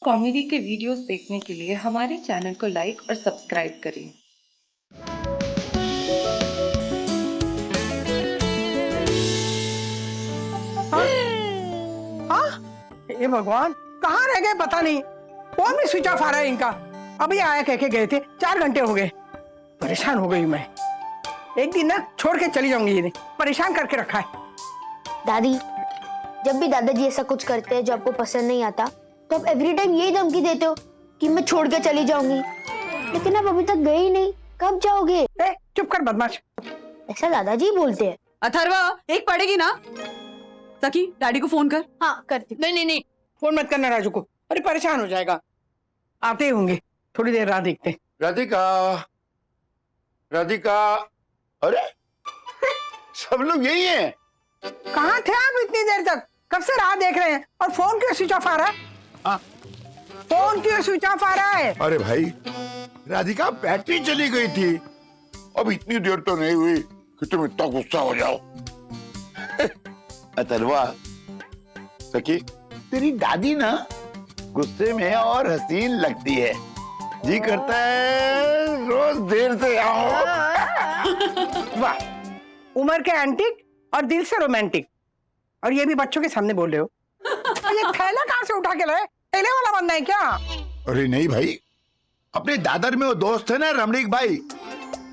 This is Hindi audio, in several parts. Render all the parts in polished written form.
कॉमेडी के वीडियोस देखने के लिए हमारे चैनल को लाइक और सब्सक्राइब करें। ये भगवान कहाँ रह गए पता नहीं। फोन भी स्विच ऑफ आ रहा है इनका। अभी आया कह के गए थे, 4 घंटे हो गए। परेशान हो गई मैं। एक दिन ना छोड़ के चली जाऊंगी, ये परेशान करके रखा है। दादी, जब भी दादाजी ऐसा कुछ करते हैं जो आपको पसंद नहीं आता तो आप एवरी टाइम यही धमकी देते हो कि मैं छोड़ के चली जाऊंगी, लेकिन आप अभी तक गए ही नहीं। कब जाओगे? चुप कर बदमाश। ऐसा दादाजी बोलते हैं। अथर्वा, एक पड़ेगी ना। सखी, डैडी को फोन कर। हाँ करती। नहीं, फोन मत करना राजू को, अरे परेशान हो जाएगा। आते ही होंगे, थोड़ी देर राह देखते। राधिका, राधिका, अरे सब लोग यही हैं। कहाँ थे आप इतनी देर तक? कब से राह देख रहे हैं और फोन क्यों स्विच ऑफ आ रहा है? फोन क्यों स्विच ऑफ आ रहा है? अरे भाई, राधिका बैटरी चली गई थी। अब इतनी देर तो नहीं हुई कि तुम इतना गुस्सा हो जाओ। अथर्वा, सखी, तेरी दादी ना गुस्से में और हसीन लगती है। जी करता है रोज देर से आओ। वाह, उम्र के एंटिक और दिल से रोमांटिक, और ये भी बच्चों के सामने बोल रहे हो। ये थैला कहाँ से उठा के लाए? थैले वाला बनना है क्या? अरे नहीं भाई, अपने दादर में वो दोस्त है ना रमणीक भाई,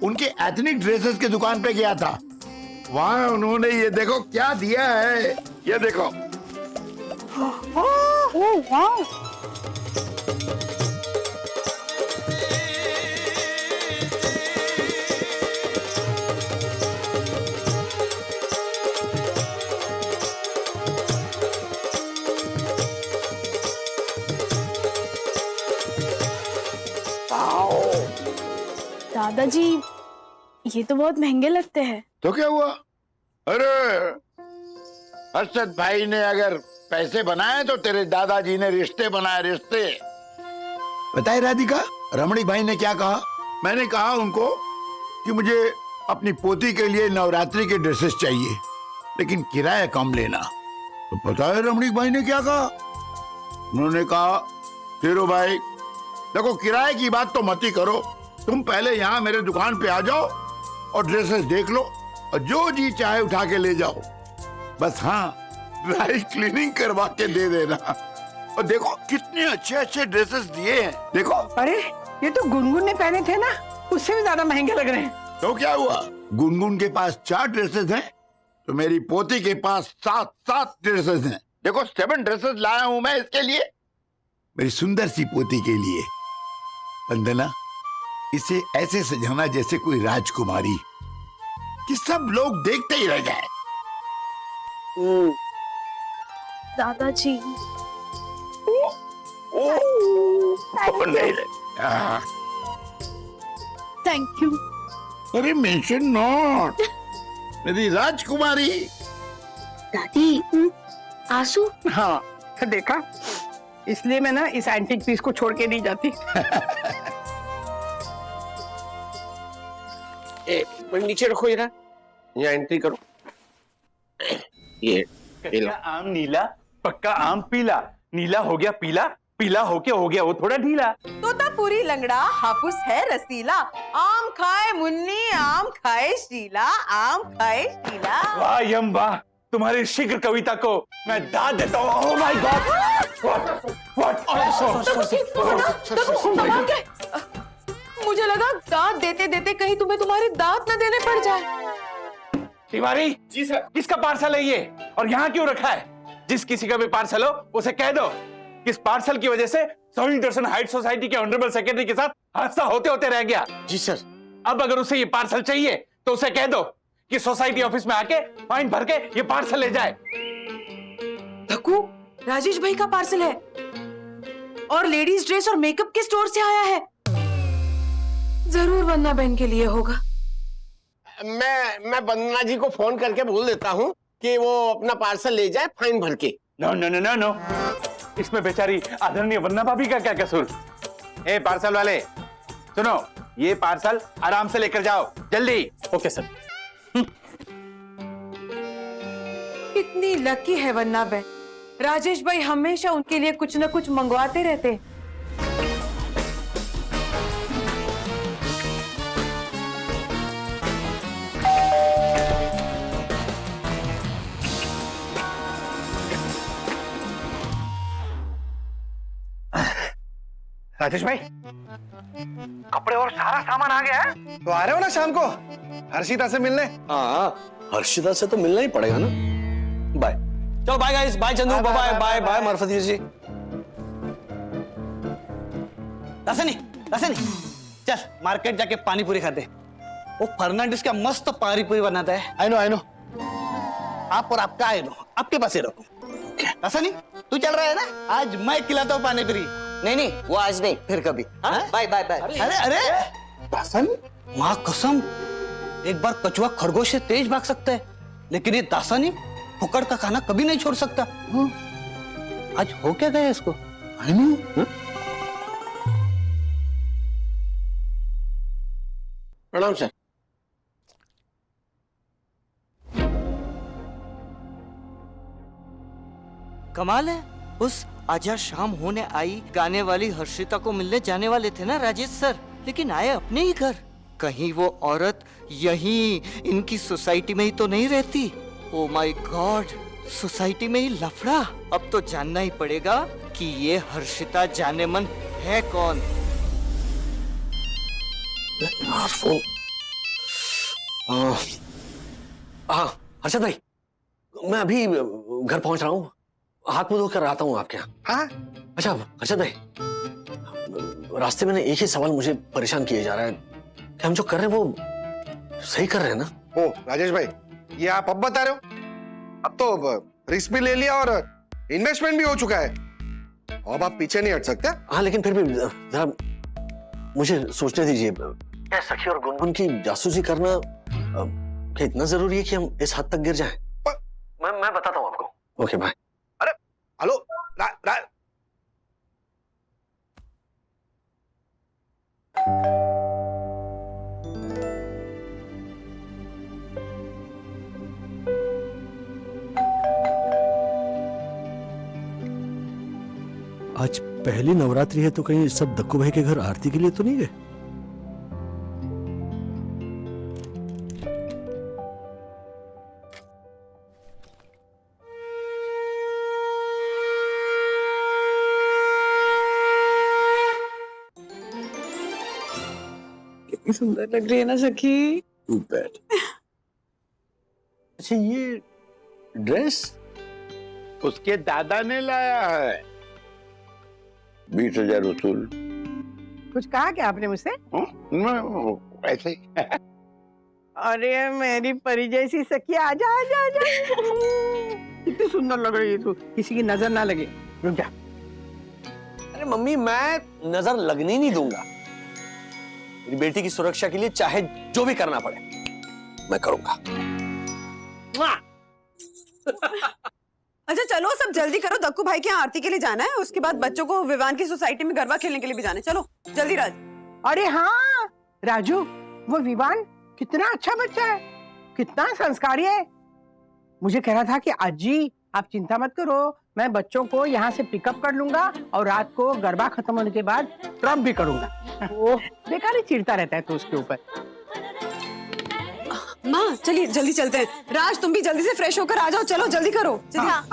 उनके एथनिक ड्रेसेस की दुकान पे गया था। वहाँ उन्होंने ये देखो क्या दिया है, ये देखो। वाह, दादाजी, ये तो बहुत महंगे लगते हैं। तो क्या हुआ? अरे अर्शद भाई ने अगर पैसे बनाए तो तेरे दादाजी ने रिश्ते बनाए, रिश्ते। बताए राधिका, रमणीक भाई ने क्या कहा? मैंने कहा उनको कि मुझे अपनी पोती के लिए नवरात्रि के ड्रेसेस चाहिए, लेकिन किराया कम लेना। तो पता है रमणीक भाई ने क्या कहा? उन्होंने कहा, तेरो भाई देखो, किराए की बात तो मत ही करो, तुम पहले यहाँ मेरे दुकान पे आ जाओ और ड्रेसेस देख लो और जो जी चाहे उठा के ले जाओ। बस हाँ, ड्राई क्लीनिंग करवा के दे देना। और देखो कितने अच्छे अच्छे ड्रेसेस दिए हैं, देखो। अरे ये तो गुनगुन ने पहने थे ना, उससे भी ज्यादा महंगे लग रहे हैं। तो क्या हुआ? गुनगुन के पास 4 ड्रेसेस हैं, तो मेरी पोती के पास 7 ड्रेसेस हैं। देखो 7 ड्रेसेस लाया हूं मैं इसके लिए, मेरी सुंदर सी पोती के लिए। वंदना, इसे ऐसे सजाना जैसे कोई राजकुमारी, कि सब लोग देखते ही रह जाए। दादाजी, थैंक यू। अरे मेंशन नॉट, मेरी राजकुमारी। दादी, आंसू? हाँ देखा, इसलिए मैं ना इस एंटीक पीस को छोड़ के नहीं जाती। नीचे रखो जरा, यहाँ एंट्री करो। ये कच्चा आम नीला, पक्का आम पीला, नीला हो गया पीला, पीला होके हो गया वो थोड़ा ढीला। तोता पूरी लंगड़ा, हापुस है रसीला, आम खाए मुन्नी, आम खाए शीला, आम खाए शीला। वाह यम वाह, तुम्हारी शीघ्र कविता को मैं दाद देता हूँ। ओह माय गॉड, मुझे लगा दांत देते देते कहीं तुम्हें तुम्हारे दांत न देने पड़ जाए। तिवारी जी सर, किसका पार्सल है ये और यहाँ क्यों रखा है? जिस किसी का भी पार्सल हो उसे कह दो कि इस पार्सल की वजह से सॉलिडर्सन हाइट सोसाइटी के ऑनरेबल सेक्रेटरी के साथ हादसा होते होते रह गया। जी सर। अब अगर उसे ये पार्सल चाहिए तो उसे कह दो कि सोसाइटी ऑफिस में आके फाइन भर के ये पार्सल ले जाए। धक्कू, राजेश भाई का पार्सल है और लेडीज ड्रेस और मेकअप के स्टोर से आया है। जरूर वंदना बहन के लिए होगा। मैं वंदना जी को फोन करके बोल देता हूँ कि वो अपना पार्सल ले जाए फाइन भर के। No no no no no, इसमें बेचारी आदरणीय वंदना भाभी का क्या कसूर? ए पार्सल वाले सुनो, ये पार्सल आराम से लेकर जाओ, जल्दी। Okay sir. कितनी लकी है वंदना बहन राजेश भाई हमेशा उनके लिए कुछ न कुछ मंगवाते रहते। राजेश भाई, कपड़े और सारा सामान आ गया है? तो आ रहे हो ना शाम को हर्षिता से मिलने? हाँ, हर्षिता से तो मिलना ही पड़ेगा ना। बाय। चलो bye guys, bye Chandu, bye bye bye मरफती जी। दासनी चल मार्केट जाके पानी पूरी खाते। वो फर्नांडिस का मस्त पानी पूरी बनाता है। आई नो आप और आपका आई नो, आपके पास ही रखो। दासनी तू चल रहा है ना? आज मैं खिलाता हूँ पानी पूरी। नहीं वो आज नहीं, फिर कभी। Bye bye bye. अरे दासन, माँ कसम, एक बार कछुआ खरगोश से तेज भाग सकता है, लेकिन ये दासानी फुकड़ का खाना कभी नहीं छोड़ सकता। आज हो क्या गया इसको? प्रणाम सर। कमाल है, उस आजा शाम होने आई गाने वाली हर्षिता को मिलने जाने वाले थे ना राजेश सर, लेकिन आए अपने ही घर। कहीं वो औरत यहीं इनकी सोसाइटी में ही तो नहीं रहती? ओ माय गॉड, सोसाइटी में ही लफड़ा। अब तो जानना ही पड़ेगा कि ये हर्षिता जानेमन है कौन। हाँ हर्षद भाई, मैं अभी घर पहुंच रहा हूँ, हाथ मुंह धोकर आता हूँ आपके यहाँ। हाँ? अच्छा हर्षद भाई, रास्ते में एक ही सवाल मुझे परेशान किए जा रहा है कि हम जो कर रहे हैं वो सही कर रहे हैं ना? ओ राजेश भाई, ये आप अब बता रहे हो? अब तो रिस्क भी ले लिया और इन्वेस्टमेंट भी हो चुका है, अब आप पीछे नहीं हट सकते। हाँ लेकिन फिर भी जरा मुझे सोचने दीजिए। क्या सखी और गुनगुन की जासूसी करना क्या इतना जरूरी है कि हम इस हद तक गिर जाएं? मैं बताता हूँ आपको। Okay bye. अरे हेलो आज पहली नवरात्रि है तो कहीं सब दक्कू भाई के घर आरती के लिए तो नहीं गए? कितनी सुंदर लग रही है ना सखी। अच्छा ये ड्रेस उसके दादा ने लाया है। 20,000 वसूल। कुछ कहा क्या आपने मुझसे? ऐसे ही। अरे मेरी परी जैसी सखिया, आजा आजा आजा। कितनी सुंदर लग रही है तू, किसी की नजर ना लगे। रुक जा। अरे मम्मी, मैं नजर लगने ही नहीं दूंगा। मेरी बेटी की सुरक्षा के लिए चाहे जो भी करना पड़े मैं करूंगा। अच्छा चलो सब जल्दी करो, दक्कू भाई के यहाँ आरती के लिए जाना है, उसके बाद बच्चों को विवान की सोसाइटी में गरबा खेलने के लिए भी जाना है। चलो जल्दी राज। अरे हाँ राजू, वो विवान कितना अच्छा बच्चा है, कितना संस्कारी है। मुझे कह रहा था कि अजी आप चिंता मत करो, मैं बच्चों को यहाँ से पिकअप कर लूंगा और रात को गरबा खत्म होने के बाद ड्रॉप भी करूंगा। वो बेकार ही चिढ़ता रहता है तो उसके ऊपर। माँ चलिए जल्दी चलते हैं। राज तुम भी जल्दी से फ्रेश होकर आ जाओ, चलो जल्दी करो। हाँ,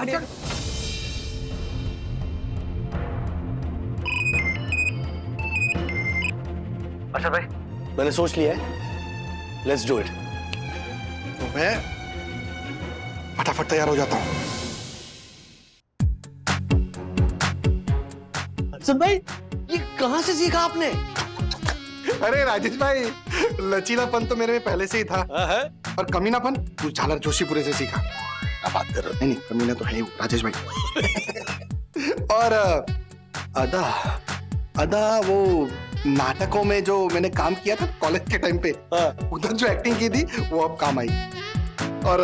अच्छा भाई, मैंने सोच लिया है, लेट्स डू इट। तो मैं फटाफट तैयार हो जाता हूँ। अच्छा भाई, ये कहाँ से सीखा आपने? अरे राजेश भाई, लचीलापन तो मेरे में पहले से ही था और कमीनापन कुछ झालर जोशीपुरे से सीखा। क्या बात कर रहे हो? नहीं कमीना तो है ही राजेश भाई। और अदा वो नाटकों में जो मैंने काम किया था कॉलेज के टाइम पे, उधर जो एक्टिंग की थी वो अब काम आई। और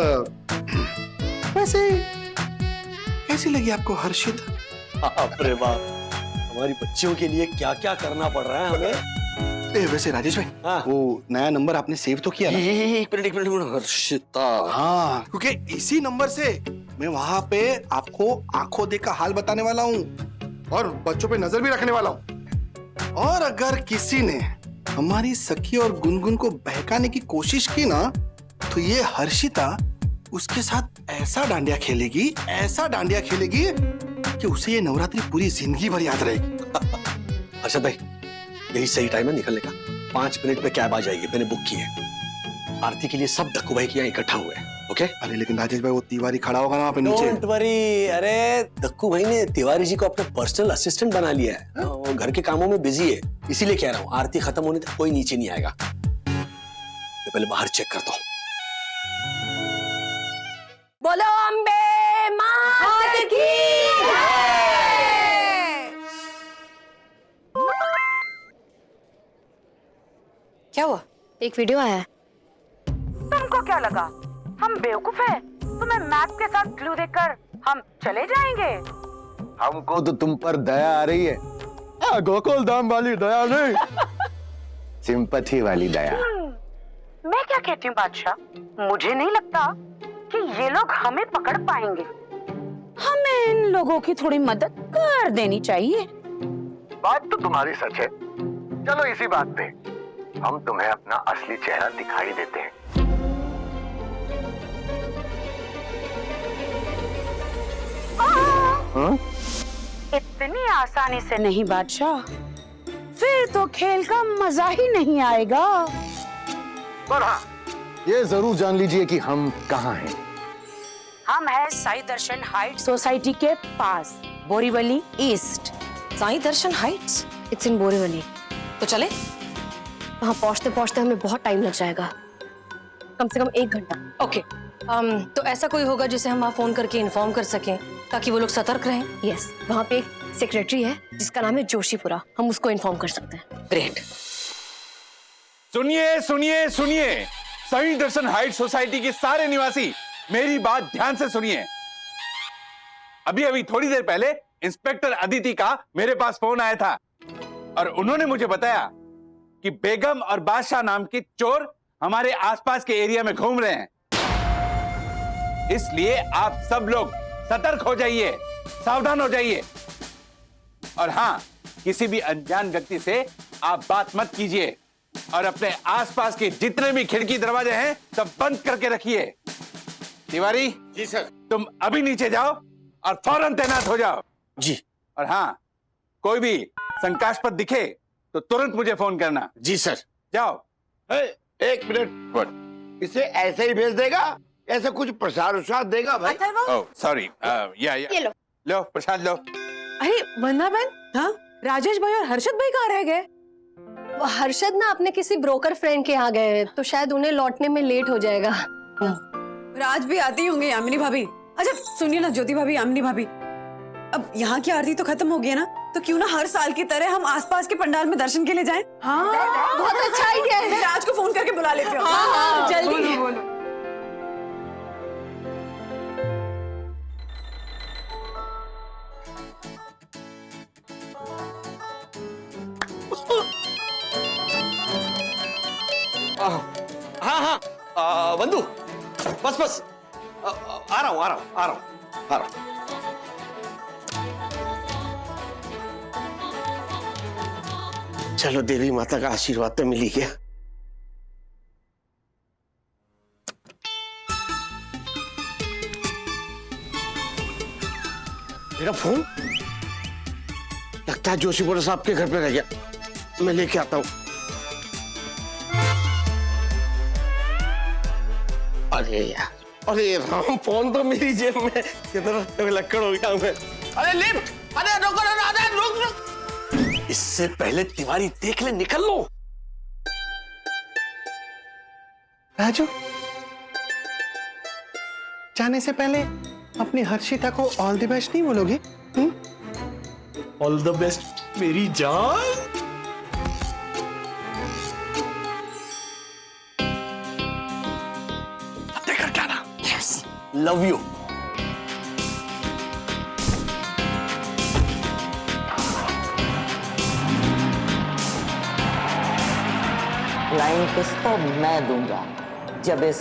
वैसे कैसी लगी आपको हर्षिता? बाप रे बाप, हमारी बच्चियों के लिए क्या क्या करना पड़ रहा है हमें। वैसे राजेश भाई, वो नया नंबर आपने सेव तो किया ना? एक मिनट हर्षिता। हाँ, क्योंकि इसी नंबर से मैं वहां पे आपको आंखों देखा हाल बताने वाला हूँ और बच्चों पे नजर भी रखने वाला हूँ। और अगर किसी ने हमारी सखी और गुनगुन को बहकाने की कोशिश की ना, तो ये हर्षिता उसके साथ ऐसा डांडिया खेलेगी कि उसे ये नवरात्रि पूरी जिंदगी भर याद रहेगी। हर्षद भाई, यही सही टाइम है निकलने का। 5 मिनट में कैब आ जाएगी, मैंने बुक की है। आरती के लिए सब दक्कू भाई के यहाँ इकट्ठा हुए हैं। ओके? अरे लेकिन राजेश भाई, वो तिवारी खड़ा होगा ना वहाँ पे नीचे। Don't worry. अरे दक्कू भाई ने तिवारी जी को अपना पर्सनल असिस्टेंट बना लिया है। वो घर के कामों में बिजी है, इसीलिए कह रहा हूँ आरती खत्म होने तक कोई नीचे नहीं आएगा। मैं पहले बाहर चेक करता हूँ। बोलो अम्बे मात की। क्या हुआ? एक वीडियो आया है। तुमको क्या लगा हम बेवकूफ है? तुम्हें मैप के साथ क्लू देकर हम चले जाएंगे? हमको तो तुम पर दया आ रही है। गोकुल धाम वाली दया नहीं, सिंपैथी वाली दया। मैं क्या कहती हूँ बादशाह, मुझे नहीं लगता कि ये लोग हमें पकड़ पाएंगे। हमें इन लोगों की थोड़ी मदद कर देनी चाहिए। बात तो तुम्हारी सच है। चलो इसी बात पे हम तुम्हें अपना असली चेहरा दिखाई देते हैं। इतनी आसानी से नहीं बादशाह, फिर तो खेल का मजा ही नहीं आएगा। पर हाँ, ये जरूर जान लीजिए कि हम कहाँ हैं। हम है साई दर्शन हाइट सोसाइटी के पास, Borivali east. Sai Darshan heights? It's in Borivali. तो चले? वहाँ पहुँचते पहुँचते हमें बहुत टाइम लग जाएगा, कम से कम 1 घंटा। ओके। तो ऐसा कोई होगा जिसे हम वहाँ फोन करके इन्फॉर्म कर सकें ताकि वो लोग सतर्क रहें? यस, वहाँ पे एक सेक्रेटरी है जिसका नाम है जोशीपुरा, हम उसको इन्फॉर्म कर सकते हैं। ग्रेट। सुनिए सुनिए सुनिए, साई दर्शन हाइट सोसाइटी के सारे निवासी मेरी बात ध्यान से सुनिए। अभी अभी थोड़ी देर पहले इंस्पेक्टर अदिति का मेरे पास फोन आया था और उन्होंने मुझे बताया कि बेगम और बादशाह नाम के चोर हमारे आसपास के एरिया में घूम रहे हैं। इसलिए आप सब लोग सतर्क हो जाइए, सावधान हो जाइए। और हां, किसी भी अनजान व्यक्ति से आप बात मत कीजिए और अपने आसपास के जितने भी खिड़की दरवाजे हैं सब बंद करके रखिए। तिवारी जी सर। तुम अभी नीचे जाओ और फौरन तैनात हो जाओ। जी। और हाँ, कोई भी शंकास्पद दिखे तो तुरंत मुझे फोन करना। जी सर। जाओ। एक मिनट, इसे ऐसे ही भेज देगा? ऐसे कुछ प्रसाद उसाद देगा भाई? ओह सॉरी, ये लो। लो प्रसाद लो। अरे वंदना बहन, हाँ राजेश भाई और हर्षद भाई कहाँ रह गए? हर्षद ना अपने किसी ब्रोकर फ्रेंड के यहाँ गए हैं, तो शायद उन्हें लौटने में लेट हो जाएगा। राज भी आती होंगे, यामिनी भाभी। अच्छा सुनिए ना ज्योति भाभी, यामिनी भाभी, अब यहाँ की आरती तो खत्म हो गई है ना, तो क्यों ना हर साल की तरह हम आसपास के पंडाल में दर्शन के लिए जाएं? हाँ बहुत अच्छा आइडिया है। मैं राज को फोन करके बुला लेती हूँ। हाँ, जल्दी। बोलो। हाँ हाँ बंधु, बस आ रहा हूँ। चलो देवी माता का आशीर्वाद तो मिल ही गया। मेरा फोन लगता है जोशीपुरा साहब के घर पे रह गया, मैं लेके आता हूँ। अरे यार, अरे राम, फोन तो मेरी जेब में, कितना लक्कड़ हो गया मैं। अरे लिफ्ट, अरे रुको रुक। इससे पहले तिवारी देख ले, निकल लो। राजू, जाने से पहले अपनी हर्षिता को ऑल द बेस्ट नहीं बोलोगे? ऑल द बेस्ट मेरी जान। देखकर क्या ना? Yes, love you. Flying kiss तो मैं दूंगा जब इस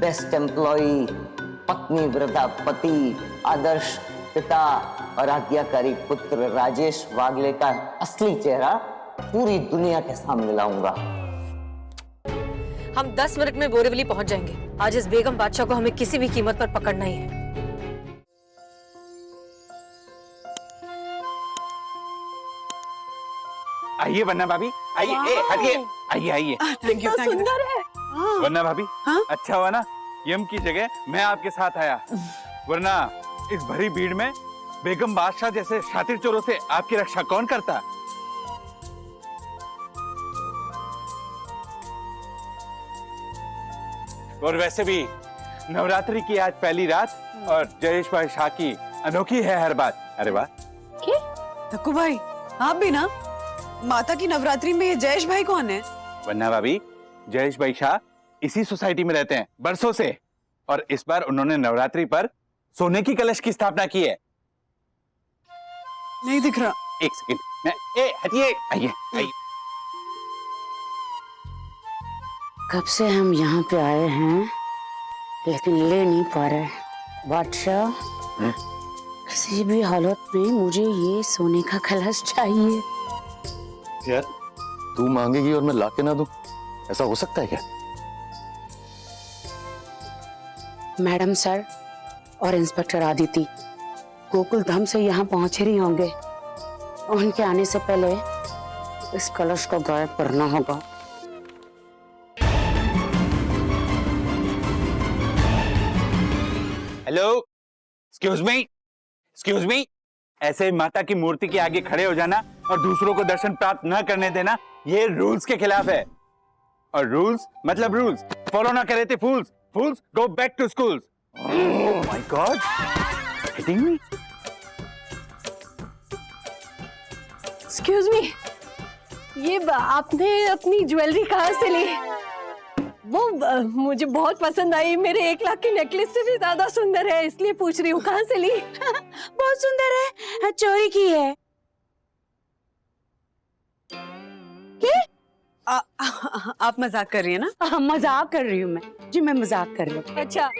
बेस्ट एम्प्लॉई, पत्नी व्रता पति, आदर्श पिता और आज्ञाकारी पुत्र राजेश वागले का असली चेहरा पूरी दुनिया के सामने लाऊंगा। हम 10 मिनट में बोरीवली पहुंच जाएंगे। आज इस बेगम बादशाह को हमें किसी भी कीमत पर पकड़ना ही है। आइए वन्ना भाभी, आइए, हटिए, आइए आइए। Thank you. सुंदर है। वन्ना भाभी, अच्छा हुआ ना यम की जगह मैं आपके साथ आया, वरना इस भरी भीड़ में बेगम बादशाह जैसे शातिर चोरों से आपकी रक्षा कौन करता? और वैसे भी नवरात्रि की आज पहली रात और जयेश भाई शाह की अनोखी है हर बात। अरे वाह। धक्कू भाई, आप भी ना? माता की नवरात्रि में ये जयेश भाई कौन है? वन्ना भाभी, जयेश भाई शाह इसी सोसाइटी में रहते हैं बरसों से, और इस बार उन्होंने नवरात्रि पर सोने की कलश की स्थापना की है। नहीं दिख रहा। एक सेकंड, मैं हटिए, आइए आइए। कब से हम यहाँ पे आए हैं लेकिन ले नहीं पा रहे। बादशाह, किसी भी हालत में मुझे ये सोने का कलश चाहिए। यार तू मांगेगी और मैं लाके ना दूं, ऐसा हो सकता है क्या? मैडम सर और इंस्पेक्टर आदिति गोकुल धाम से यहाँ पहुंचे नहीं होंगे। उनके आने से पहले इस कलश को गायब करना होगा। हेलो, एक्सक्यूज मी, ऐसे माता की मूर्ति के आगे खड़े हो जाना और दूसरों को दर्शन प्राप्त न करने देना, ये रूल्स के खिलाफ है। और रूल्स मतलब रूल्स फॉलो ना करे थे fools go back to schools. Oh my god, hitting me. Excuse me, ये आपने अपनी ज्वेलरी कहाँ से ली? वो मुझे बहुत पसंद आई, मेरे 1 लाख की नेकलेस से भी ज्यादा सुंदर है, इसलिए पूछ रही हूँ कहाँ से ली? बहुत सुंदर है, चोरी की है। आप मजाक कर रही है ना? मजाक कर रही हूँ मैं जी, मैं मजाक कर रही हूँ। अच्छा।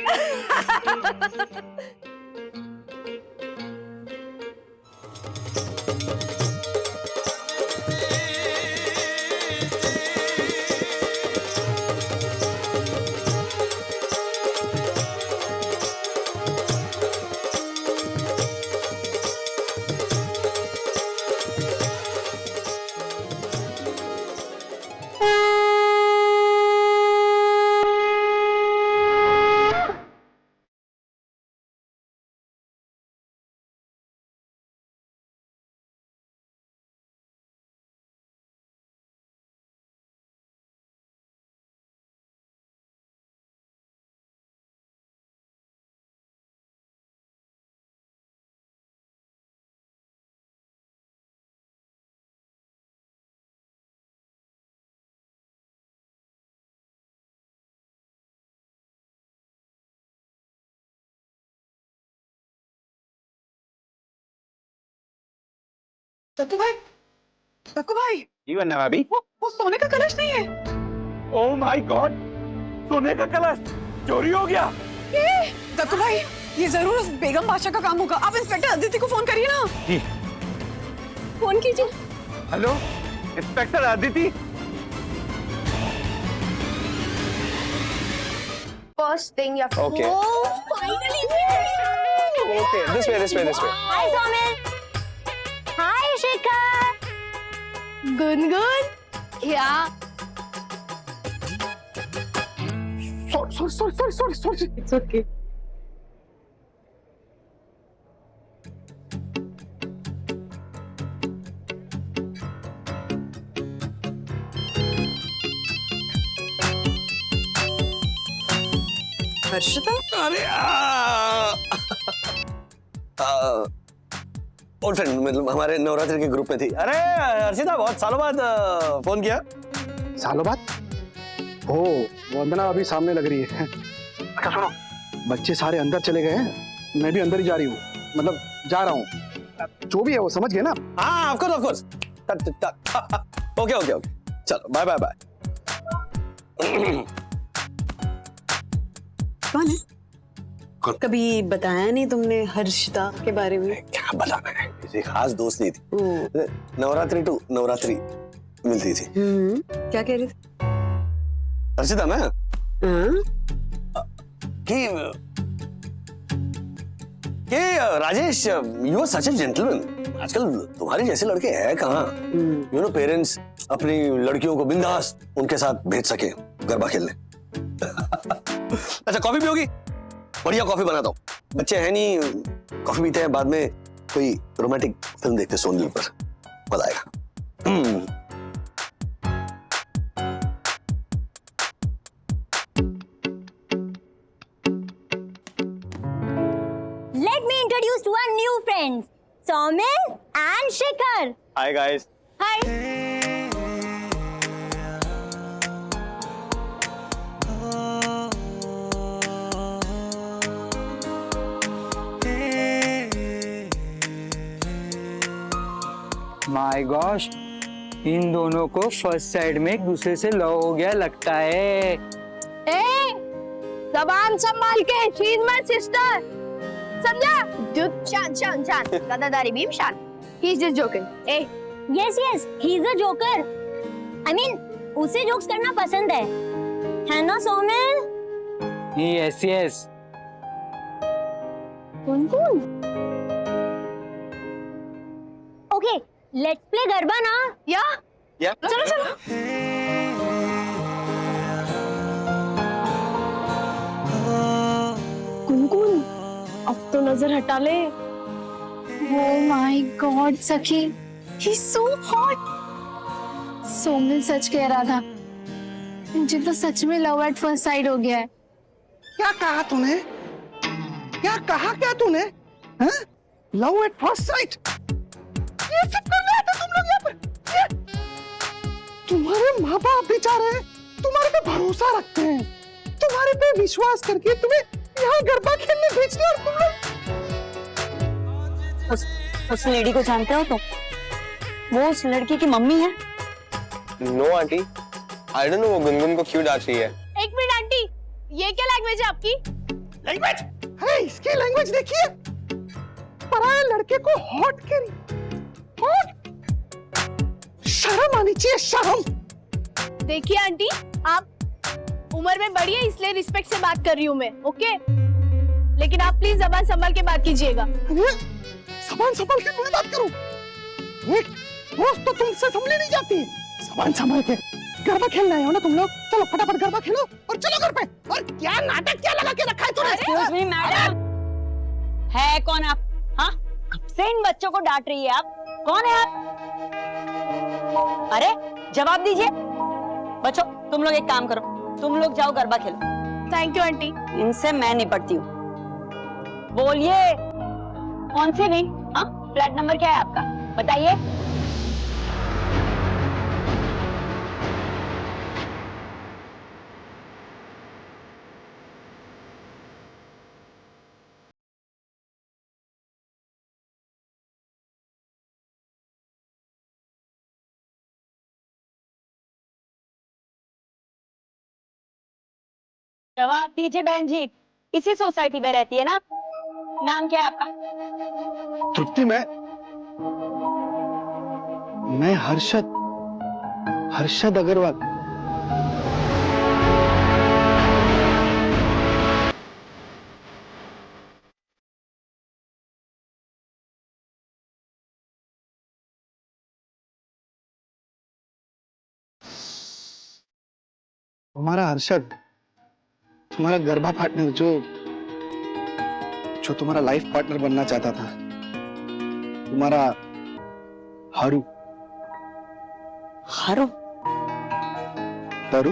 धक्कू भाई, जी वन्ना भाभी, वो सोने का कलश नहीं है। ओह माय गॉड, सोने का कलश चोरी हो गया। धक्कू भाई, ये जरूर उस बेगम बादशाह का काम होगा। आप इंस्पेक्टर आदित्य को फोन करिए ना। जी। फोन कीजिए। Hello inspector Aditya. First thing या Okay. Finally. Okay, this way. हाय सोमिल। हाय शिखर। गुनगुन। क्या? Sorry. It's okay. हर्षिता? अरे ओल्ड फ्रेंड, मतलब हमारे नवरात्रि के ग्रुप में थी। अरे हर्षिता, बहुत सालों बाद फोन किया। सालों बाद? ओ, वंदना अभी सामने लग रही है। अच्छा सुनो, बच्चे सारे अंदर चले गए हैं, मैं भी अंदर ही जा रही हूँ, मतलब जा रहा हूँ। जो भी है वो समझ गए ना? हाँ, ऑफ कोर्स। ओके, चलो बाय। कौन है? कभी बताया नहीं तुमने हर्षिता के बारे में? क्या बताना है, किसी खास दोस्त नहीं थी। नवरात्रि टू नवरात्रि मिलती थी। क्या कह रही थी? हर्षिता ना कि Rajesh, you are such a gentleman. आजकल तुम्हारे जैसे लड़के हैं कहाँ? यू नो पेरेंट्स अपनी लड़कियों को बिंदास उनके साथ भेज सके गरबा खेलने। अच्छा कॉफी पियोगी? बढ़िया कॉफी बनाता हूँ। बच्चे हैं नहीं, कॉफी पीते हैं, बाद में कोई रोमांटिक फिल्म देखते हैं सोनी पर, मजा आएगा। Let me introduce to our new friends, Saumil and Shikhar. Hi guys. Hi. My gosh, इन दोनों को फर्स्ट साइड में एक दूसरे से लव हो गया लगता है। ए, जबान संभाल के, शी इज माय सिस्टर, समझा? शांत शांत शांत, दादादारी भीम शांत। He is just joking. ए, Yes, yes, he's a joker. I mean, उसे जोक्स करना पसंद है ना सोमिल? Yes yes. कौन? Okay, let's play गरबा ना? या? चलो चलो। कुनकुन, अब तो नजर हटा ले। Oh my God, सखी, he's so hot. सोमिल सच कह रहा था, मुझे तो सच में लव एट फर्स्ट साइड हो गया है। क्या कहा तूने? क्या कहा क्या तूने? Love at first sight? ये सब करने आते तुम लोग यहाँ पर? तुम्हारे माँ बाप बेचारे तुम्हारे पे भरोसा रखते हैं, तुम्हारे पे विश्वास करके तुम्हें यहाँ गरबा खेलने भेज दिया, और तुम लोग उस लेडी को जानते हो तुम? वो उस लड़की की मम्मी है। No aunty, I don't know वो गुनगुन को क्यों डांट रही है। एक मिनट आंटी, ये क्या लैंग्वेज है आपकी? लैंग्वेज? है, इसकी लैंग्वेज देखिए, पराये लड़के को हॉट कह रही। हॉट? शर्म आनी चाहिए, शर्म। देखिए आंटी, आप उम्र में बड़ी है इसलिए रिस्पेक्ट से बात कर रही हूँ मैं, ओके? लेकिन आप प्लीज जबान संभाल के बात कीजिएगा। जबान संभाल के मैं बात करूं? एक दोस्त तो तुमसे संभली नहीं जाती। जबान संभाल के गरबा खेलना है ना तुम लोग? चलो फटाफट गरबा खेलो और चलो घर पे। और क्या नाटक क्या लगा के रखा है तूने? एक्सक्यूज मी मैडम, है कौन आप? हाँ, कब से इन बच्चों को डांट रही है आप? कौन है आप? अरे जवाब दीजिए। बच्चों तुम लोग एक काम करो, तुम लोग जाओ गरबा खेलो। Thank you aunty. इनसे मैं निपटती हूँ। बोलिए कौन सी विंग? हाँ, फ्लैट नंबर क्या है आपका, बताइए। जवाब दीजिए बहन जी, इसी सोसाइटी में रहती है ना? नाम क्या है आपका? तृप्ति, मैं हर्षद अग्रवाल। तुम्हारा हर्षद, तुम्हारा गरबा पार्टनर, जो तुम्हारा लाइफ पार्टनर बनना चाहता था, तुम्हारा हारू। हारू? तारू?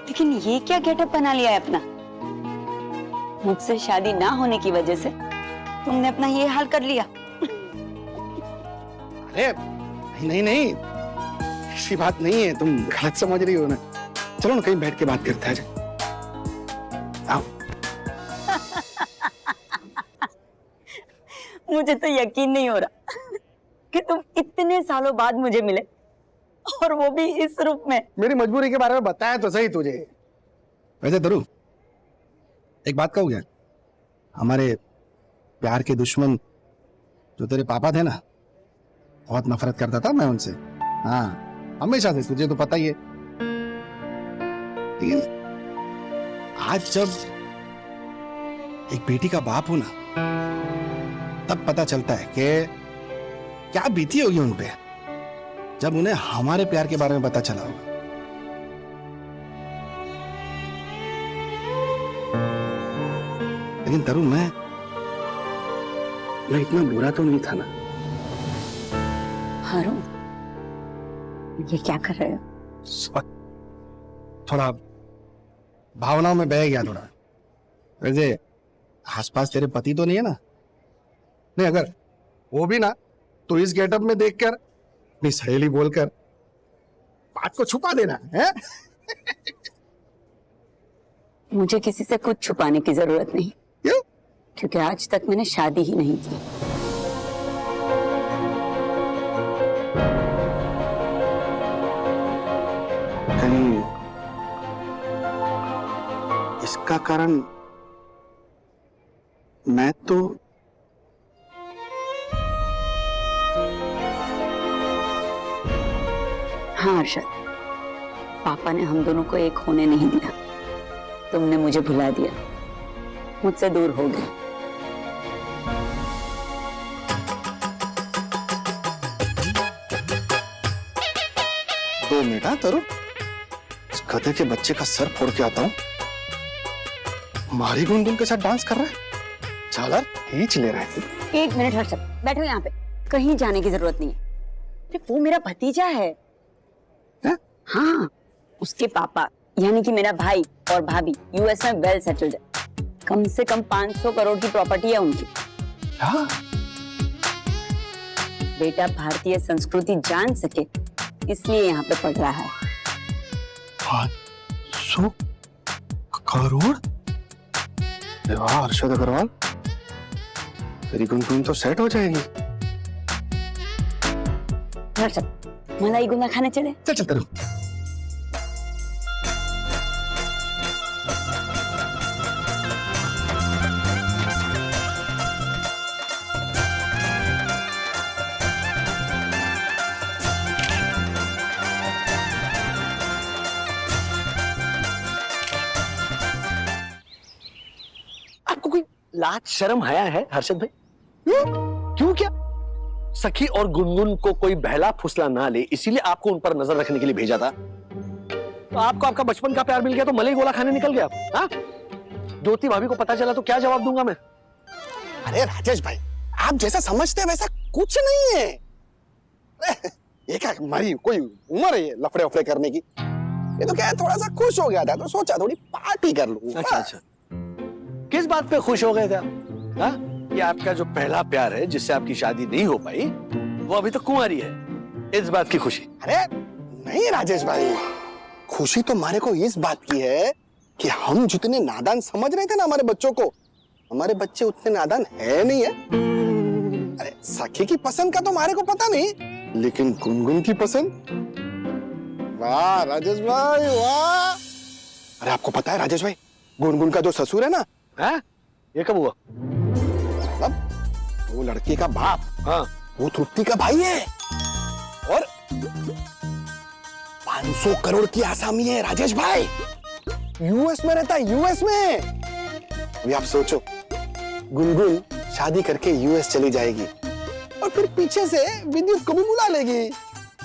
लेकिन ये क्या गेटअप बना लिया है अपना? मुझसे शादी ना होने की वजह से तुमने अपना ये हाल कर लिया। अरे नहीं, ऐसी बात नहीं है, तुम गलत समझ रही हो ना। चलो ना कहीं बैठ के बात करते हैं। आओ। मुझे तो यकीन नहीं हो रहा कि तुम इतने सालों बाद मुझे मिले और वो भी इस रूप में। मेरी मजबूरी के बारे में बताया तो सही तुझे। वैसे तरू, एक बात कहूँ क्या? हमारे प्यार के दुश्मन जो तेरे पापा थे ना, बहुत नफरत करता था मैं उनसे। हाँ, हमेशा से, तुझे तो पता ही है। लेकिन आज जब एक बेटी का बाप हूं ना, तब पता चलता है कि क्या बीती होगी उन पे जब उन्हें हमारे प्यार के बारे में पता चला होगा। लेकिन तरुण, मैं इतना बुरा तो नहीं था ना। हारून, ये क्या कर रहे हो? थोड़ा भावनाओं में बह गया थोड़ा। वैसे आसपास तेरे पति तो नहीं है ना? नहीं, अगर वो भी ना, तो इस गेटअप में देखकर अपनी सहेली बोलकर बात को छुपा देना है। मुझे किसी से कुछ छुपाने की जरूरत नहीं। क्यों? क्योंकि आज तक मैंने शादी ही नहीं की। कहीं इसका कारण मैं तो हाँ अर्शद, पापा ने हम दोनों को एक होने नहीं दिया। तुमने मुझे भुला दिया, मुझसे दूर हो गए। दो मिनट, हाँ तरुण, इस गधे के बच्चे का सर फोड़ के आता हूँ। मारी गुनगुन के साथ डांस कर रहा है, झालर खींच ले रहा है। एक मिनट हर्षद, बैठो यहाँ पे, कहीं जाने की जरूरत नहीं है। अरे वो मेरा भतीजा है। हाँ, उसके पापा यानी कि मेरा भाई और भाभी यूएस में वेल सेटल्ड है। कम से कम 500 करोड़ की प्रॉपर्टी है उनकी। हाँ? बेटा भारतीय संस्कृति जान सके इसलिए यहाँ पे पढ़ रहा है। 500 करोड़? वाह अर्शद अग्रवाल, तेरी गुनगुन तो सेट हो जाएगी। हर्षद, मलाई गुना खाने चले? चल चल तरुण। आपको कोई लाज शर्म हया है हर्षद भाई? क्यों क्या? सखी और गुनगुन को कोई बहला फुसला ना ले, इसीलिए आपको उन पर नजर रखने के लिए भेजा था। तो आपको आपका बचपन का प्यार मिल गया तो मलाई गोला खाने निकल गया। हाँ? ज्योति भाभी को पता चला तो क्या जवाब दूंगा मैं? अरे राजेश भाई, आप जैसा समझते हैं वैसा कुछ नहीं है। ये क्या हमारी कोई उम्र है ये लफड़े वफड़े करने की? ये तो क्या है, थोड़ा सा खुश हो गया था तो सोचा थोड़ी पार्टी कर लूं। अच्छा अच्छा, किस बात पे खुश हो गए थे आप? हाँ? कि आपका जो पहला प्यार है जिससे आपकी शादी नहीं हो पाई वो अभी तो कुंवारी है, इस बात की खुशी? अरे नहीं राजेश भाई, खुशी तो हमारे को इस बात की है कि हम जितने नादान समझ रहे थे ना हमारे बच्चों को, हमारे बच्चे उतने नादान है नहीं है। अरे सखी की पसंद का तो हमारे को पता नहीं, लेकिन गुनगुन की पसंद, वाह राजेश भाई वाह। अरे आपको पता है राजेश भाई, गुनगुन का जो ससुर है ना, है? ये कब हुआ? वो लड़की का बाप, हाँ, वो तृप्ति का भाई है और 500 करोड़ की आसामी है राजेश भाई। यूएस में रहता है, यूएस में। अभी आप सोचो, गुनगुन शादी करके यूएस चली जाएगी और फिर पीछे से विद्युत को भी बुला लेगी,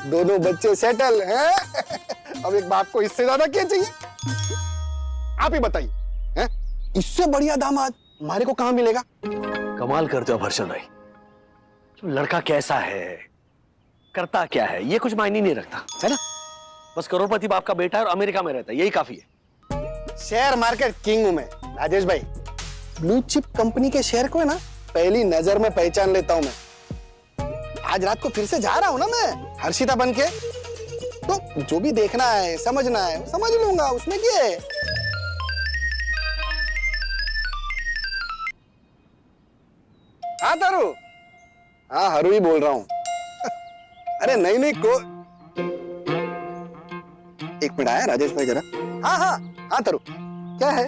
दोनों बच्चे सेटल हैं। अब एक बाप को इससे ज्यादा क्या चाहिए? आप ही बताइए, हैं? इससे बढ़िया दामाद हमारे को कहां मिलेगा? कमाल करते हो हर्षद भाई। लड़का कैसा है, करता क्या है, ये कुछ मायने नहीं रखता, है ना? बस करोड़पति बाप का बेटा है और अमेरिका में रहता है, यही काफी है। शेयर मार्केट किंग हूं मैं राजेश भाई। ब्लू चिप कंपनी के शेयर को है ना पहली नजर में पहचान लेता हूं मैं। आज रात को फिर से जा रहा हूं ना मैं हर्षिता बन के, तो जो भी देखना है समझना है समझ लूंगा, उसमें क्या है। हाँ तारू, हाँ हरू ही बोल रहा हूँ। अरे नहीं नहीं को एक मिनट आया राजेश भाई जरा। हाँ हाँ हाँ तरु, क्या है?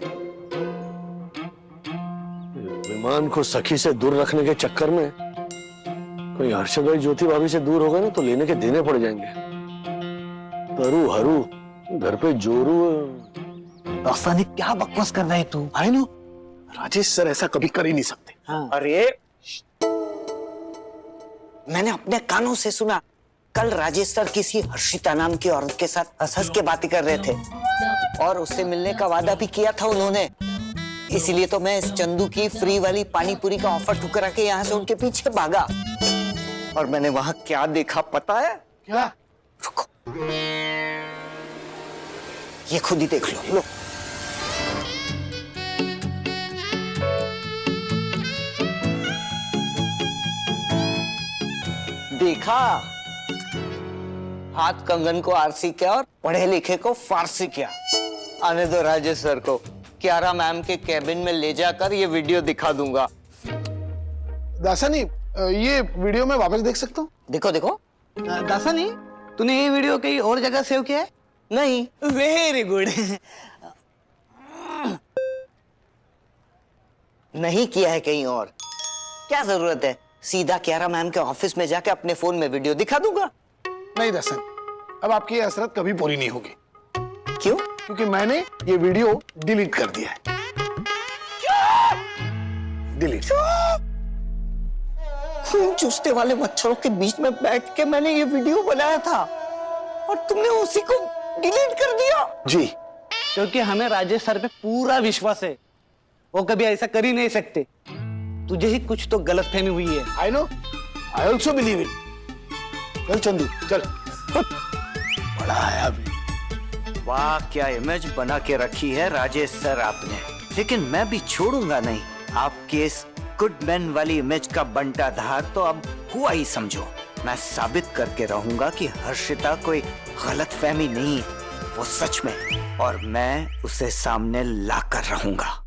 विमान को सखी से दूर रखने के चक्कर में कोई हर्षद भाई ज्योति भाभी से दूर हो गए ना तो लेने के देने पड़ जाएंगे। तरु हरू घर पे जोरू। दास्तानी क्या बकवास कर रहा है तू? आई नो, राजेश सर ऐसा कभी कर ही नहीं सकते। हाँ। अरे मैंने अपने कानों से सुना, कल राजेश सर किसी हर्षिता नाम की औरत के साथ हंस के बातें कर रहे थे और उससे मिलने का वादा भी किया था उन्होंने। इसीलिए तो मैं इस चंदू की फ्री वाली पानी पूरी का ऑफर ठुकरा के यहाँ से उनके पीछे भागा। और मैंने वहां क्या देखा पता है? क्या? रुको, ये खुद ही देख लो। लो देखा, हाथ कंगन को आरसी किया और पढ़े लिखे को फारसी किया। आने दो राजेश सर को, क्यारा मैम के कैबिन में ले जाकर ये वीडियो दिखा दूंगा। दासानी, ये वीडियो मैं वापस देख सकता हूँ? देखो देखो। दासानी, तूने ये वीडियो कहीं और जगह सेव किया है? नहीं। Very good. नहीं किया है कहीं और, क्या जरूरत है? सीधा क्यारा मैम के ऑफिस में जाके अपने फोन में वीडियो दिखा दूंगा। नहीं दर्शन, अब आपकी ये हसरत कभी पूरी नहीं होगी। क्यों? क्योंकि मैंने ये वीडियो डिलीट कर दिया है। डिलीट। खून चूसने वाले मच्छरों के बीच में बैठ के मैंने ये वीडियो बनाया था और तुमने उसी को डिलीट कर दिया। जी, क्योंकि हमें राजेश सर पे पूरा विश्वास है, वो कभी ऐसा कर ही नहीं सकते। तुझे ही कुछ तो गलतफहमी हुई है। I know, I also believe it. चल चंदू चल। बड़ा आया भी। वाह, क्या इमेज बना के रखी है राजेश सर आपने। लेकिन मैं भी छोड़ूंगा नहीं आपके इस गुडमैन वाली इमेज का बंटाधार। तो अब हुआ ही समझो। मैं साबित करके रहूंगा कि हर्षिता कोई गलतफहमी नहीं, वो सच में, और मैं उसे सामने लाकर रहूंगा।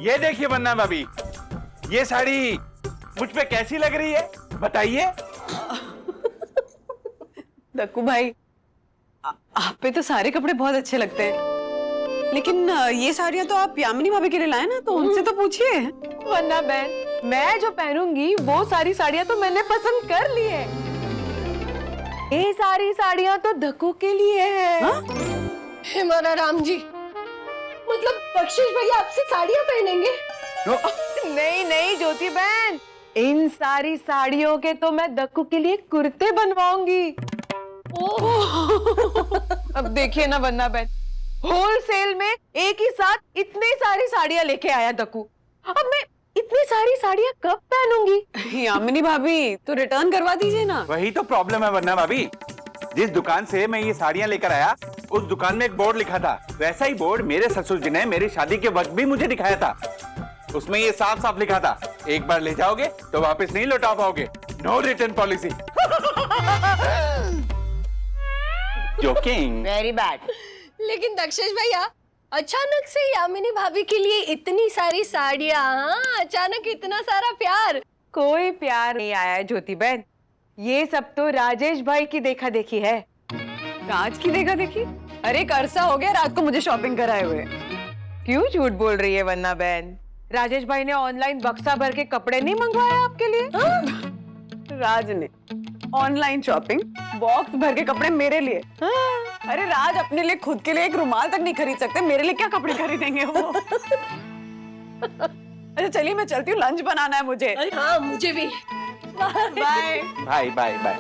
ये देखिए वन्ना भाभी, ये साड़ी मुझ पे कैसी लग रही है बताइए। दक्कू भाई, आप पे तो सारे कपड़े बहुत अच्छे लगते हैं, लेकिन ये साड़ियाँ तो आप यामिनी भाभी के लिए लाए ना, तो उनसे तो पूछिए। वन्ना बहन, मैं जो पहनूंगी वो सारी साड़ियाँ तो मैंने पसंद कर ली है। ये सारी साड़ियाँ तो दक्कू के लिए है। हमारा राम जी, मतलब बख्शिश भैया आपसे साड़ियाँ पहनेंगे? नहीं नहीं ज्योति बहन, इन सारी साड़ियों के तो मैं दक्कू के लिए कुर्ते बनवाऊंगी। अब देखिए ना वन्ना बहन, होलसेल में एक ही साथ इतनी सारी साड़ियाँ लेके आया दक्कू। अब मैं इतनी सारी साड़ियाँ कब पहनूंगी? यामिनी भाभी, तो रिटर्न करवा दीजिए ना। वही तो प्रॉब्लम है वन्ना भाभी, जिस दुकान से मैं ये साड़ियाँ लेकर आया उस दुकान में एक बोर्ड लिखा था, वैसा ही बोर्ड मेरे ससुर जी ने मेरी शादी के वक्त भी मुझे दिखाया था। उसमें ये साफ साफ लिखा था, एक बार ले जाओगे तो वापस नहीं लौटा पाओगे, no return policy. Joking. Very bad. लेकिन दक्षेश भैया, अचानक से यामिनी भाभी के लिए इतनी सारी साड़ियाँ, अचानक इतना सारा प्यार? कोई प्यार नहीं आया है ज्योति बहन, ये सब तो राजेश भाई की देखा देखी है। राज की देखा देखी? अरे एक अरसा हो गया रात को मुझे शॉपिंग कराए हुए। क्यों झूठ बोल रही है वन्ना बहन? राजेश भाई ने ऑनलाइन बक्सा भर के कपड़े नहीं मंगवाए आपके लिए? राज ने ऑनलाइन शॉपिंग बॉक्स भर के कपड़े मेरे लिए? अरे राज अपने लिए खुद के लिए एक रुमाल तक नहीं खरीद सकते, मेरे लिए क्या कपड़े खरीदेंगे वो? अच्छा चलिए मैं चलती हूँ, लंच बनाना है मुझे। हाँ मुझे भी। Bye bye bye bye.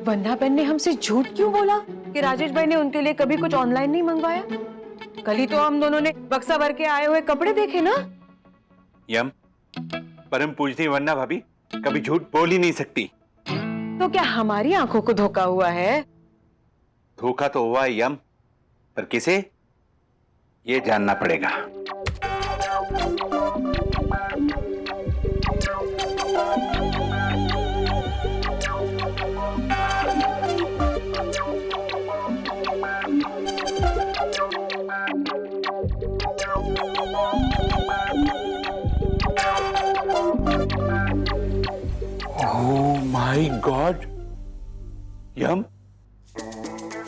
वन्ना बहन ने हमसे झूठ क्यों बोला कि राजेश भाई ने उनके लिए कभी कुछ ऑनलाइन नहीं मंगवाया? कल ही तो हम दोनों ने बक्सा भर के आए हुए कपड़े देखे ना। यम, परम पूजनी वन्ना भाभी कभी झूठ बोल ही नहीं सकती। तो क्या हमारी आंखों को धोखा हुआ है? धोखा तो हुआ है यम, पर किसे ये जानना पड़ेगा। माय गॉड, यम,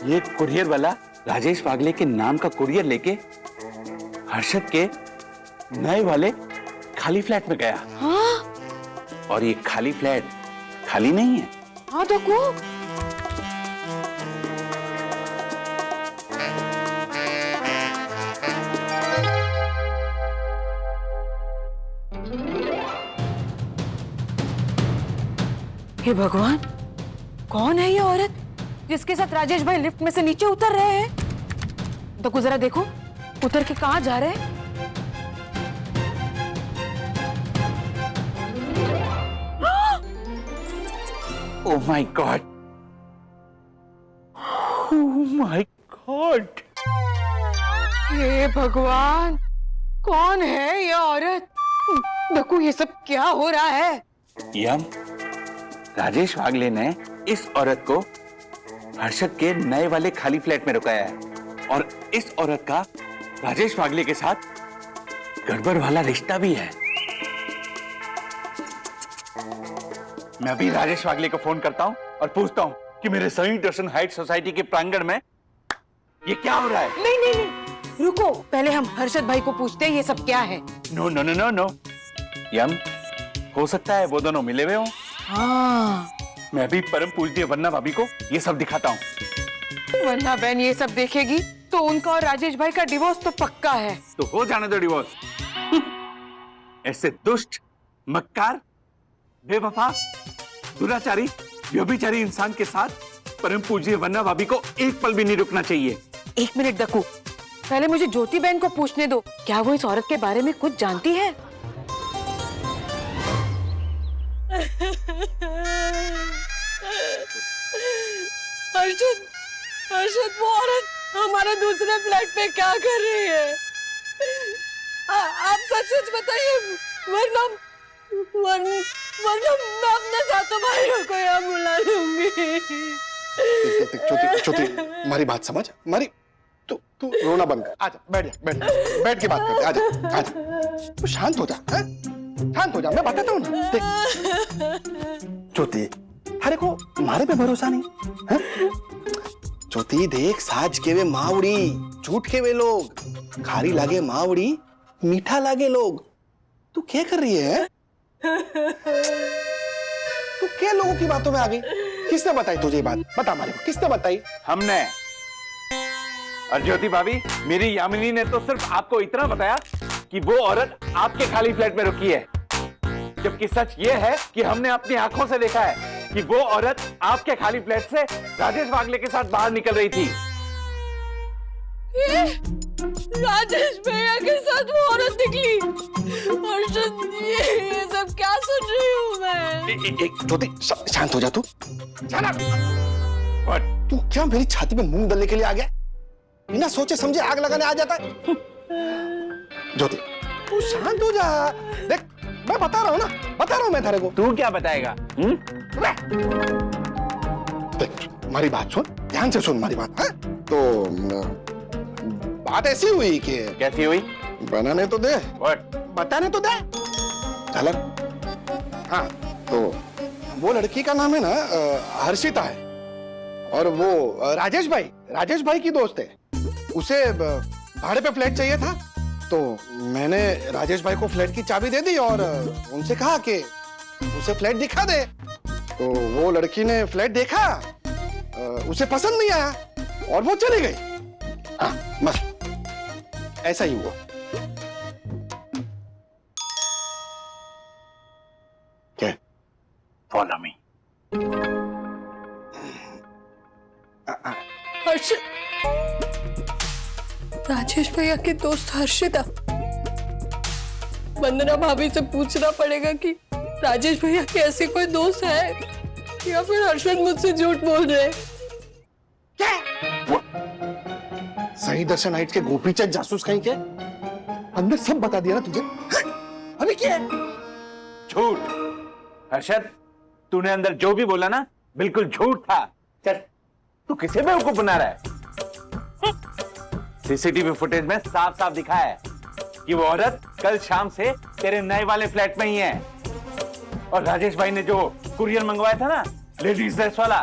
ये कुरियर वाला राजेश वागले के नाम का कुरियर लेके हर्षद के नए वाले खाली फ्लैट में गया। हाँ? और ये खाली फ्लैट खाली नहीं है। हाँ देखो, हे भगवान, कौन है ये औरत जिसके साथ राजेश भाई लिफ्ट में से नीचे उतर रहे हैं? तो जरा देखो उतर के कहां जा रहे हैं। Oh my god, oh my god, हे भगवान, कौन है ये औरत? देखो ये सब क्या हो रहा है? यम, राजेश वागले ने इस औरत को हर्षद के नए वाले खाली फ्लैट में रुकाया है और इस औरत का राजेश वागले के साथ गड़बड़ वाला रिश्ता भी है। मैं अभी राजेश वागले को फोन करता हूं और पूछता हूं कि मेरे संयुक्त दर्शन हाइट सोसाइटी के प्रांगण में ये क्या हो रहा है। नहीं नहीं नहीं, रुको, पहले हम हर्षद भाई को पूछते हैं ये सब क्या है। No no no no no, यम, हो सकता है वो दोनों मिले हुए हों। हाँ, मैं अभी परम पूजनीय वन्ना भाभी को ये सब दिखाता हूँ। वरना बहन ये सब देखेगी तो उनका और राजेश भाई का डिवोर्स तो पक्का है। तो हो जाने दो डिवोर्स। ऐसे दुष्ट, मक्कार, बेवफा, दुराचारी, व्यभिचारी इंसान के साथ परम पूज्य वन्ना भाभी को एक पल भी नहीं रुकना चाहिए। एक मिनट दक्कू, पहले मुझे ज्योति बहन को पूछने दो, क्या वो इस औरत के बारे में कुछ जानती है? हर्षद, हर्षद, वो औरत हमारे दूसरे फ्लैट पे क्या कर रही है? आप सच सच बताइए, वरना मैं अपने साथों भाइयों को यहाँ बुला लूंगी। छोटी, हमारी बात समझ, हमारी तू रोना बंद कर, आजा, बैठ के बात करते, आजा, तू शांत हो जा, शांत हो जा, मैं बताता हूँ ना। देख ज्योति, अरे को मारे पे भरोसा नहीं है? ज्योति देख, साज के वे मावड़ी, झूठ के वे लोग, खारी लागे मावड़ी, मीठा लागे लोग। तू क्या कर रही है? तू क्या लोगों की बातों में आ गई? किसने बताई तुझे ये बात? बता हमारे को, किसने बताई? हमने। और ज्योति भाभी, मेरी यामिनी ने तो सिर्फ आपको इतना बताया कि वो औरत आपके खाली फ्लैट में रुकी है, जबकि सच ये है कि हमने अपनी आंखों से देखा है कि वो औरत आपके खाली फ्लैट से राजेश वागले के साथ बाहर निकल रही थी। राजेश भैया के साथ वो औरत निकली? हर्षद, ये सब क्या सुन रही हूँ मैं? एक ज्योति, शांत हो जा तू। तू क्या मेरी छाती पे मूंग डालने के लिए आ गया? बिना सोचे समझे आग लगाने आ जाता है। ज्योति, तू शांत हो जा। देख, मैं बता रहा हूँ ना, बता रहा हूँ मैं तेरे को। तू क्या बताएगा? देख, हमारी बात सुन, ध्यान से सुन हमारी बात। है तो बात ऐसी हुई कि कैसी हुई? बनाने तो दे, What? बताने तो दे। चल, हाँ, तो वो लड़की का नाम है ना हर्षिता है, और वो राजेश भाई की दोस्त है। उसे भाड़े पे फ्लैट चाहिए था, तो मैंने राजेश भाई को फ्लैट की चाबी दे दी और उनसे कहा कि उसे फ्लैट दिखा दे। तो वो लड़की ने फ्लैट देखा, उसे पसंद नहीं आया और वो चली गई। हाँ, बस ऐसा ही हुआ। क्या? Follow me. हर्षद, राजेश भैया के दोस्त हर्षिता। वंदना भाभी से पूछना पड़ेगा कि राजेश भैया के ऐसे कोई दोस्त है या फिर हर्षद मुझसे झूठ बोल रहे। सही दर्शन हाइट्स के गोपीचंद जासूस कहीं के अंदर सब बता दिया ना तुझे। अभी क्या? झूठ। हर्षद, तूने अंदर जो भी बोला ना, बिल्कुल झूठ था। चल, तू किसे बेवकूफ बना रहा है? सीसीटीवी फुटेज में साफ साफ दिखा है कि वो औरत कल शाम से तेरे नए वाले फ्लैट में ही है। और राजेश भाई ने जो कुरियर मंगवाया था ना, लेडीज ड्रेस वाला,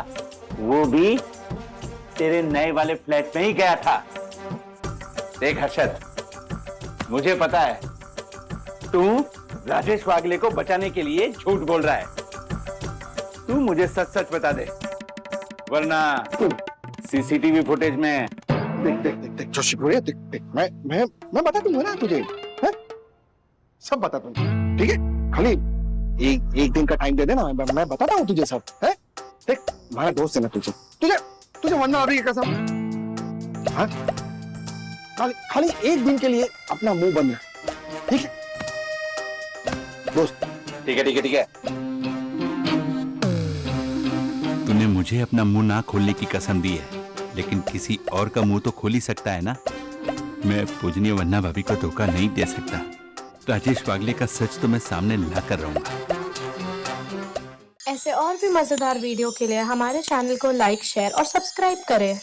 वो भी तेरे नए वाले फ्लैट में ही गया था। देख हर्षद, मुझे पता है तू राजेश वागले को बचाने के लिए झूठ बोल रहा है। तू मुझे सच सच बता दे, वरना सीसीटीवी फुटेज में देख जोशी भैया, देख मैं बता दूंगा ना तुझे, है? सब बता दूंगा, ठीक है? खाली एक दिन का टाइम दे देना, मैं बताता हूँ तुझे सब, है? देख हमारा दोस्त है ना तुझे वरना अभी कसम, हाँ? खाली एक दिन के लिए अपना मुंह बंद रख, ठीक है दोस्त? ठीक है। तूने मुझे अपना मुंह ना खोलने की कसम दी है, लेकिन किसी और का मुंह तो खोल ही सकता है ना। मैं पूजनीय वन्ना भाभी को धोखा नहीं दे सकता। राजेश वागले का सच तो मैं सामने ला कर रहूंगा। ऐसे और भी मजेदार वीडियो के लिए हमारे चैनल को लाइक, शेयर और सब्सक्राइब करें।